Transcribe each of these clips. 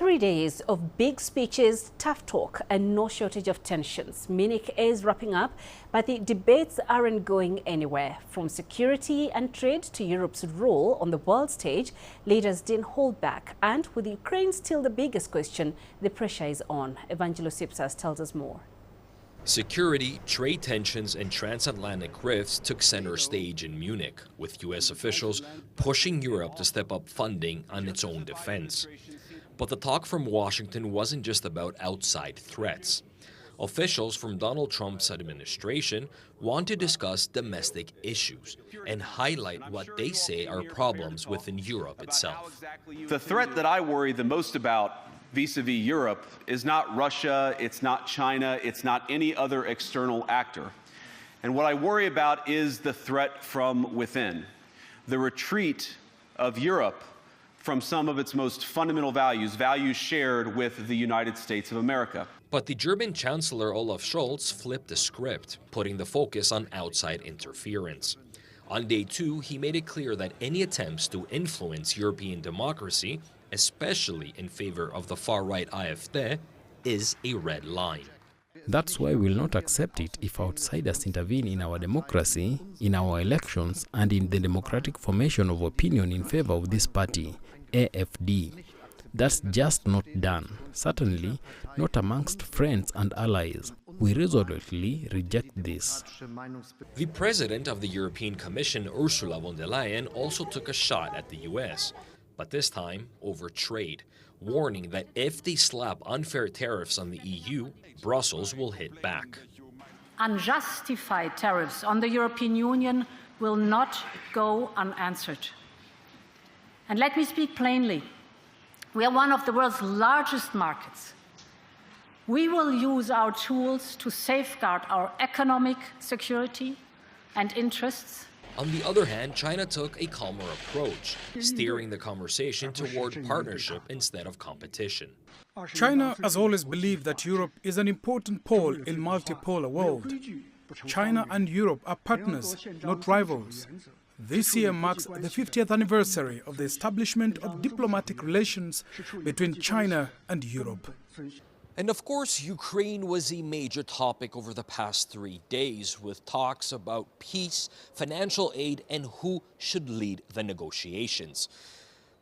3 days of big speeches, tough talk, and no shortage of tensions. Munich is wrapping up, but the debates aren't going anywhere. From security and trade to Europe's role on the world stage, leaders didn't hold back. And with Ukraine still the biggest question, the pressure is on. Evangelos Ipsas tells us more. Security, trade tensions, and transatlantic rifts took center stage in Munich, with U.S. officials pushing Europe to step up funding on its own defense. But the talk from Washington wasn't just about outside threats. Officials from Donald Trump's administration want to discuss domestic issues and highlight what they say are problems within Europe itself. The threat that I worry the most about vis-a-vis Europe is not Russia, it's not China, it's not any other external actor. And what I worry about is the threat from within, the retreat of Europe from some of its most fundamental values, values shared with the United States of America. But the German Chancellor Olaf Scholz flipped the script, putting the focus on outside interference. On day 2, he made it clear that any attempts to influence European democracy, especially in favor of the far-right AfD, is a red line. That's why we will not accept it if outsiders intervene in our democracy, in our elections, and in the democratic formation of opinion in favor of this party, AfD. That's just not done. Certainly not amongst friends and allies. We resolutely reject this. The president of the European Commission, Ursula von der Leyen, also took a shot at the US, but this time over trade, warning that if they slap unfair tariffs on the EU, Brussels will hit back. Unjustified tariffs on the European Union will not go unanswered. And let me speak plainly. We are one of the world's largest markets. We will use our tools to safeguard our economic security and interests. On the other hand, China took a calmer approach, steering the conversation toward partnership instead of competition. China has always believed that Europe is an important pole in a multipolar world. China and Europe are partners, not rivals. This year marks the 50th anniversary of the establishment of diplomatic relations between China and Europe. And of course, Ukraine was a major topic over the past 3 days, with talks about peace, financial aid, and who should lead the negotiations.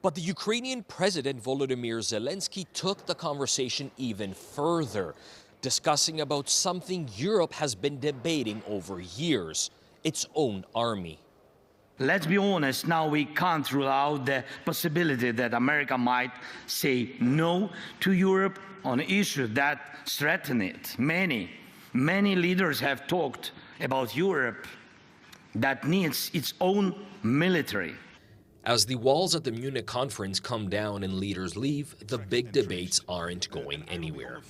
But the Ukrainian President Volodymyr Zelensky took the conversation even further, discussing about something Europe has been debating over years, its own army. Let's be honest, now we can't rule out the possibility that America might say no to Europe on issues that threaten it. Many leaders have talked about Europe that needs its own military. As the walls at the Munich conference come down and leaders leave, the big debates aren't going anywhere.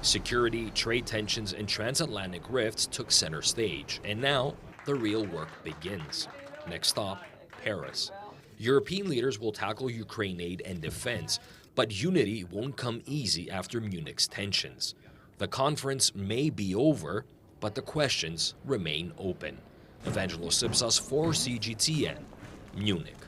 Security, trade tensions, and transatlantic rifts took center stage, and now the real work begins. Next stop, Paris. European leaders will tackle Ukraine aid and defense, but unity won't come easy after Munich's tensions. The conference may be over, but the questions remain open. Evangelos Ipsas for CGTN, Munich.